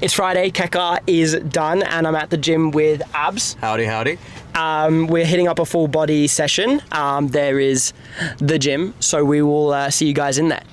It's Friday, Keka is done, and I'm at the gym with Abs. Howdy, howdy. We're hitting up a full body session. There is the gym, so we will see you guys in there.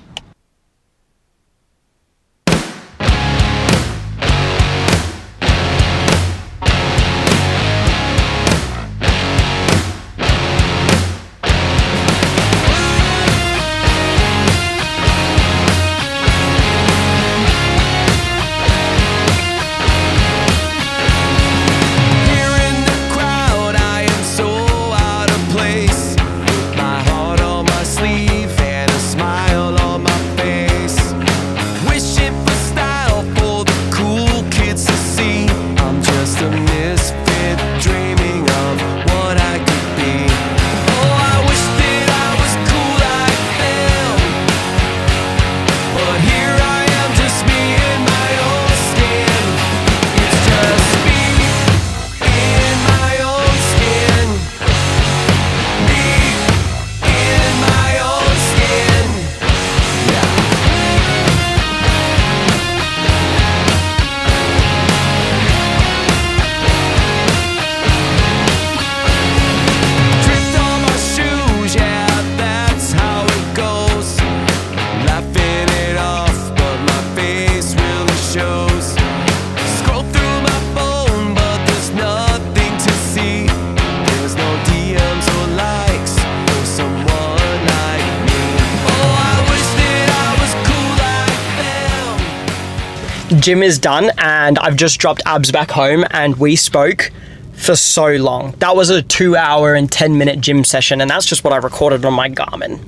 Gym is done, and I've just dropped Abs back home, and we spoke for so long. That was a 2 hour and 10-minute gym session, and that's just what I recorded on my Garmin.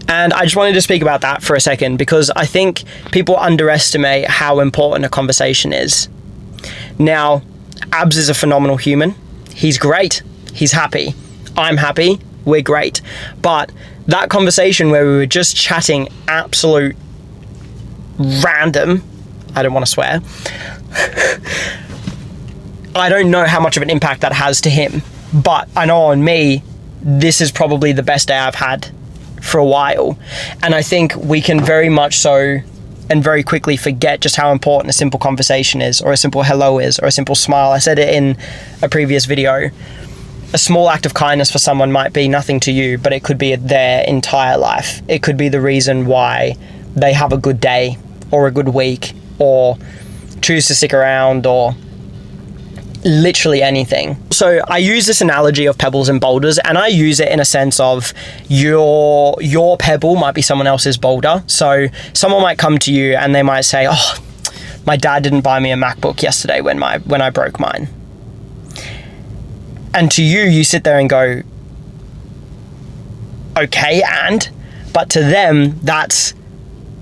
And I just wanted to speak about that for a second, because I think people underestimate how important a conversation is. Now, Abs is a phenomenal human. He's great. He's happy. I'm happy. We're great. But that conversation where we were just chatting absolute random, I don't want to swear, I don't know how much of an impact that has to him, but I know on me, this is probably the best day I've had for a while. And I think we can very much so and very quickly forget just how important a simple conversation is, or a simple hello is, or a simple smile. I said it in a previous video. A small act of kindness for someone might be nothing to you, but it could be their entire life. It could be the reason why they have a good day or a good week, or choose to stick around, or literally anything. So I use this analogy of pebbles and boulders, and I use it in a sense of your pebble might be someone else's boulder. So someone might come to you and they might say, oh, my dad didn't buy me a MacBook yesterday when I broke mine. And to you, you sit there and go, okay, but to them, that's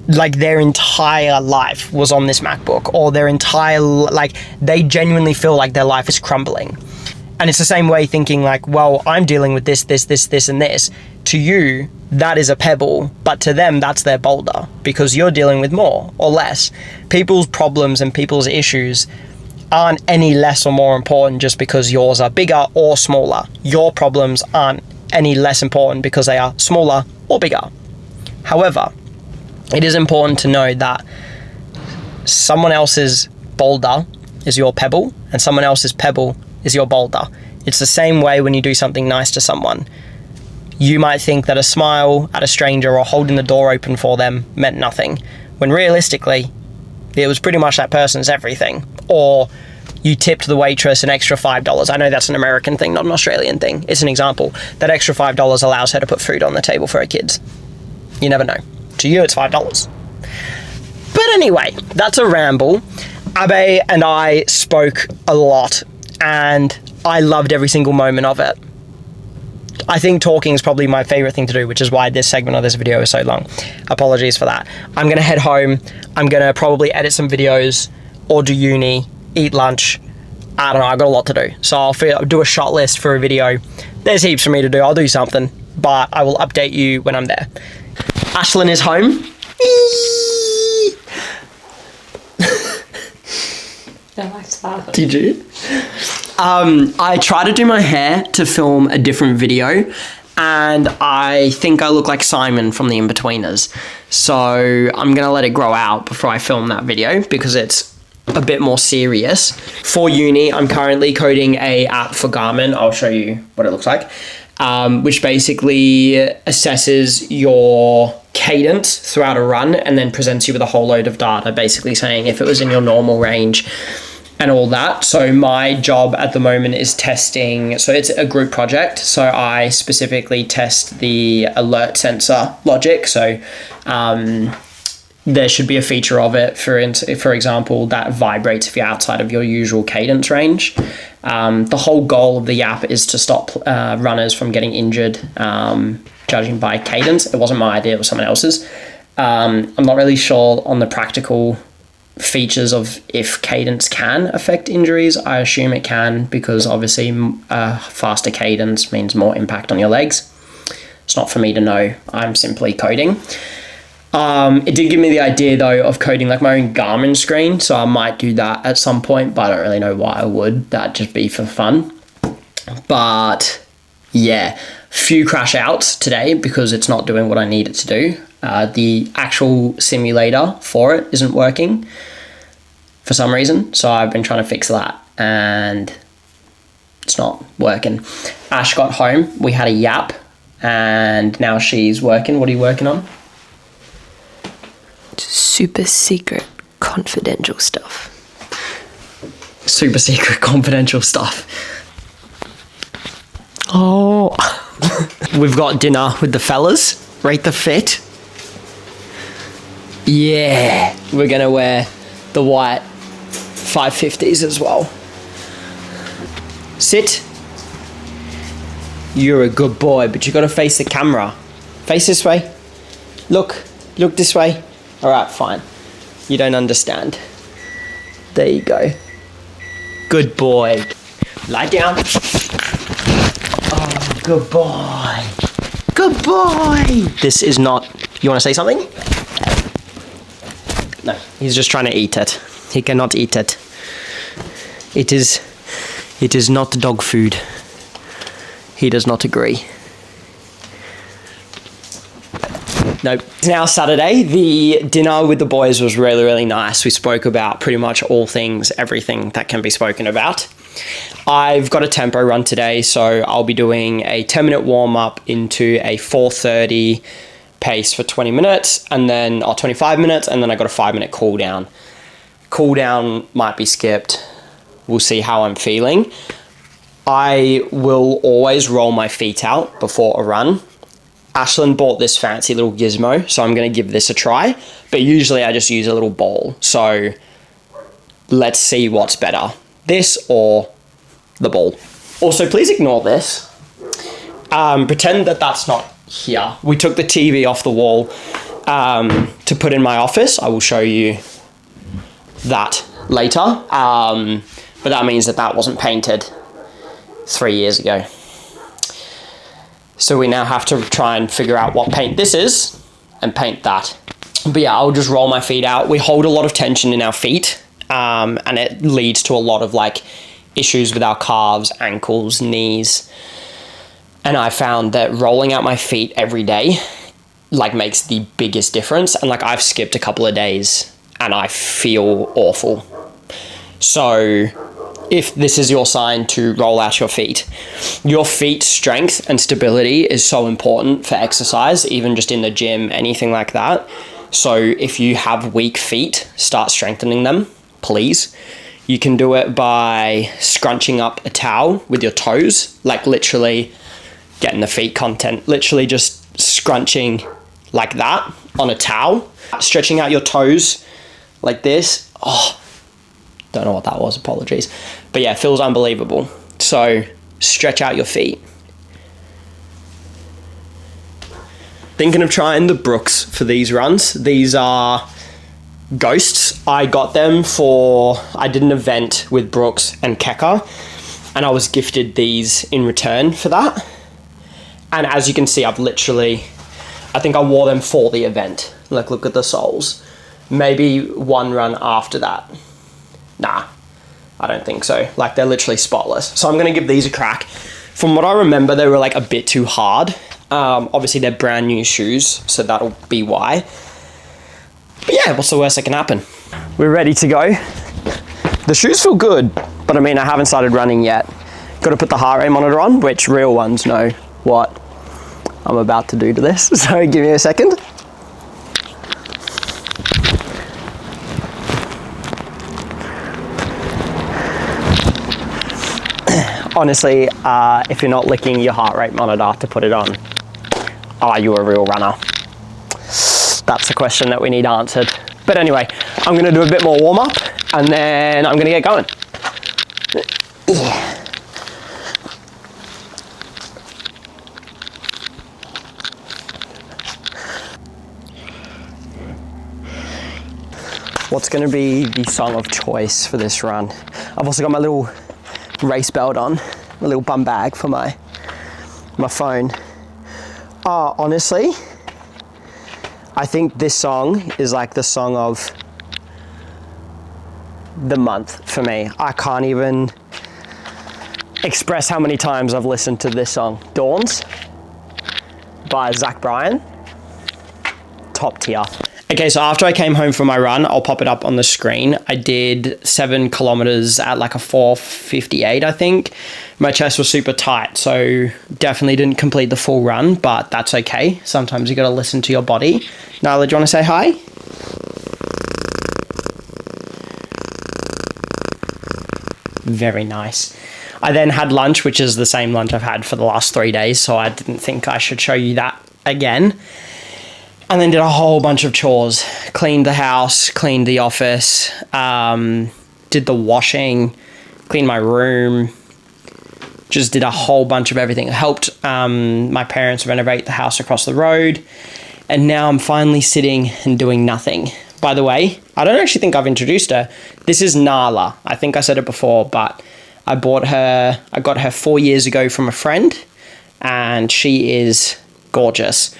like their entire life was on this MacBook, or their entire, like, they genuinely feel like their life is crumbling. And it's the same way thinking like, well, I'm dealing with this, and this. To you, that is a pebble, but to them, that's their boulder, because you're dealing with more or less. People's problems and people's issues aren't any less or more important just because yours are bigger or smaller. Your problems aren't any less important because they are smaller or bigger. However, it is important to know that someone else's boulder is your pebble, and someone else's pebble is your boulder. It's the same way when you do something nice to someone. You might think that a smile at a stranger or holding the door open for them meant nothing, when realistically, it was pretty much that person's everything. Or you tipped the waitress an extra $5. I know that's an American thing, not an Australian thing. It's an example. That extra $5 allows her to put food on the table for her kids. You never know. To you, it's $5. But anyway, that's a ramble. Abe and I spoke a lot, and I loved every single moment of it. I think talking is probably my favorite thing to do, which is why this segment of this video is so long. Apologies for that. I'm going to head home. I'm going to probably edit some videos, or do uni, eat lunch. I don't know, I've got a lot to do. So I'll do a shot list for a video. There's heaps for me to do. I'll do something, but I will update you when I'm there. Ashlyn is home. I liked that. Did you? I tried to do my hair to film a different video, and I think I look like Simon from The Inbetweeners. So I'm going to let it grow out before I film that video, because it's a bit more serious. For uni, I'm currently coding a app for Garmin. I'll show you what it looks like, which basically assesses your cadence throughout a run and then presents you with a whole load of data, basically saying if it was in your normal range and all that. So my job at the moment is testing, so it's a group project. So I specifically test the alert sensor logic. So there should be a feature of it, for example, that vibrates if you're outside of your usual cadence range. The whole goal of the app is to stop runners from getting injured, judging by cadence. It wasn't my idea, it was someone else's. I'm not really sure on the practical features of if cadence can affect injuries. I assume it can, because obviously faster cadence means more impact on your legs. It's not for me to know. I'm simply coding. It did give me the idea though of coding like my own Garmin screen, so I might do that at some point, but I don't really know why I would. That'd just be for fun. But yeah, few crash outs today because it's not doing what I need it to do. The actual simulator for it isn't working for some reason, so I've been trying to fix that and it's not working. Ash got home, we had a yap, and now she's working. What are you working on? Super secret confidential stuff. Super secret confidential stuff. Oh. We've got dinner with the fellas. Rate the fit. Yeah, we're gonna wear the white 550s as well. Sit. You're a good boy, but you gotta face the camera. Face this way. Look this way. All right, fine. You don't understand. There you go. Good boy. Lie down. Oh, good boy. Good boy. This is not... You want to say something? No, he's just trying to eat it. He cannot eat it. It is not dog food. He does not agree. Nope. It's now Saturday. The dinner with the boys was really, really nice. We spoke about pretty much all things, everything that can be spoken about. I've got a tempo run today, so I'll be doing a 10-minute warm-up into a 4:30 pace for 20 minutes, and then 25 minutes, and then I got a 5-minute cool down. Cool down might be skipped. We'll see how I'm feeling. I will always roll my feet out before a run. Ashlyn bought this fancy little gizmo, so I'm going to give this a try. But usually I just use a little ball. So let's see what's better, this or the ball. Also, please ignore this. Pretend that that's not here. We took the TV off the wall to put in my office. I will show you that later. But that means that that wasn't painted 3 years ago. So we now have to try and figure out what paint this is and paint that. But yeah, I'll just roll my feet out. We hold a lot of tension in our feet, and it leads to a lot of like issues with our calves, ankles, knees. And I found that rolling out my feet every day like makes the biggest difference. And like I've skipped a couple of days and I feel awful. So if this is your sign to roll out your feet strength and stability is so important for exercise, even just in the gym, anything like that. So if you have weak feet, start strengthening them, please. You can do it by scrunching up a towel with your toes, like literally getting the feet content, literally just scrunching like that on a towel, stretching out your toes like this. Oh, don't know what that was, apologies. But yeah, it feels unbelievable. So stretch out your feet. Thinking of trying the Brooks for these runs. These are Ghosts. I got them I did an event with Brooks and Keka, and I was gifted these in return for that. And as you can see, I think I wore them for the event. Like, look at the soles. Maybe one run after that. Nah, I don't think so. Like, they're literally spotless. So I'm going to give these a crack. From what I remember, they were like a bit too hard. Obviously, they're brand new shoes, so that'll be why. But yeah, what's the worst that can happen? We're ready to go. The shoes feel good, but I mean, I haven't started running yet. Got to put the heart rate monitor on, which real ones know what I'm about to do to this. So give me a second. Honestly, if you're not licking your heart rate monitor to put it on, are you a real runner? That's a question that we need answered. But anyway, I'm gonna do a bit more warm up and then I'm gonna get going. Yeah. What's gonna be the song of choice for this run? I've also got my little race belt on, my little bum bag for my phone. Honestly, I think this song is like the song of the month for me. I can't even express how many times I've listened to this song. Dawns by Zach Bryan, top tier. Okay, so after I came home from my run, I'll pop it up on the screen. I did 7 kilometers at like a 4:58, I think. My chest was super tight, so definitely didn't complete the full run, but that's okay. Sometimes you gotta listen to your body. Nyla, do you wanna say hi? Very nice. I then had lunch, which is the same lunch I've had for the last 3 days, so I didn't think I should show you that again. And then did a whole bunch of chores. Cleaned the house, cleaned the office, did the washing, cleaned my room, just did a whole bunch of everything. Helped my parents renovate the house across the road. And now I'm finally sitting and doing nothing. By the way, I don't actually think I've introduced her. This is Nala. I think I said it before, but I got her 4 years ago from a friend, and she is gorgeous.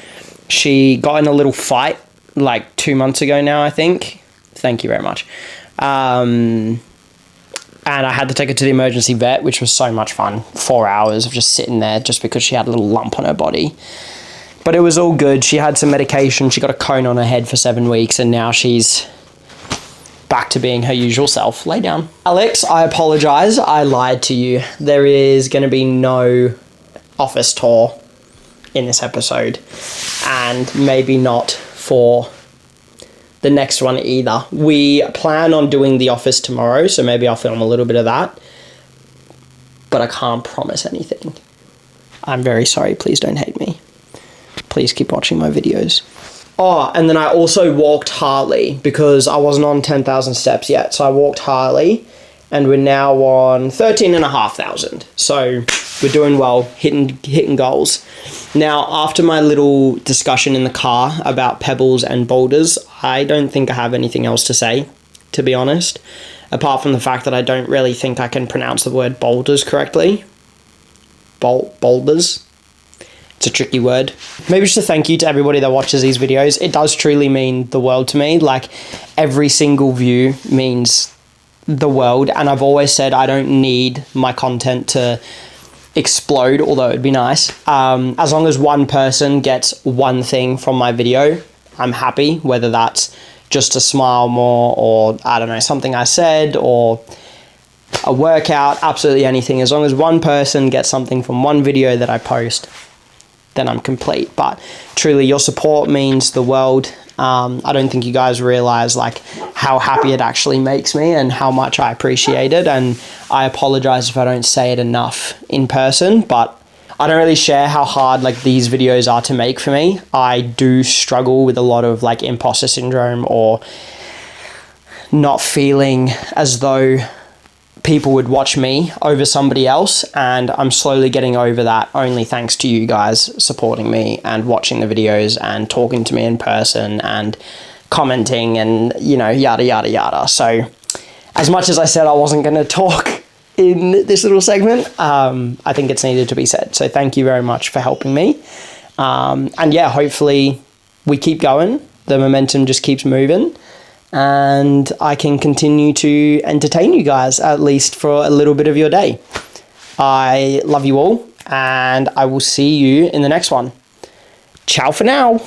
She got in a little fight like 2 months ago now, I think. Thank you very much. And I had to take her to the emergency vet, which was so much fun. 4 hours of just sitting there just because she had a little lump on her body. But it was all good. She had some medication. She got a cone on her head for 7 weeks, and now she's back to being her usual self. Lay down. Alex, I apologize. I lied to you. There is going to be no office tour in this episode, and maybe not for the next one either. We plan on doing The Office tomorrow, so maybe I'll film a little bit of that, but I can't promise anything. I'm very sorry. Please don't hate me. Please keep watching my videos. Oh, and then I also walked Harley because I wasn't on 10,000 steps yet, so I walked Harley, and we're now on 13,500. So we're doing well, hitting goals. Now, after my little discussion in the car about pebbles and boulders, I don't think I have anything else to say, to be honest, apart from the fact that I don't really think I can pronounce the word boulders correctly. Boulders. It's a tricky word. Maybe just a thank you to everybody that watches these videos. It does truly mean the world to me. Like, every single view means the world, and I've always said I don't need my content to explode, although it'd be nice. As long as one person gets one thing from my video, I'm happy, whether that's just a smile more, or I don't know, something I said, or a workout, absolutely anything. As long as one person gets something from one video that I post, then I'm complete. But truly, your support means the world. I don't think you guys realize like how happy it actually makes me and how much I appreciate it. And I apologize if I don't say it enough in person, but I don't really share how hard like these videos are to make for me. I do struggle with a lot of like imposter syndrome, or not feeling as though people would watch me over somebody else, and I'm slowly getting over that, only thanks to you guys supporting me and watching the videos and talking to me in person and commenting and, you know, yada yada yada. So as much as I said I wasn't going to talk in this little segment, I think it's needed to be said. So thank you very much for helping me, and yeah, hopefully we keep going, the momentum just keeps moving, and I can continue to entertain you guys, at least for a little bit of your day. I love you all, and I will see you in the next one. Ciao for now.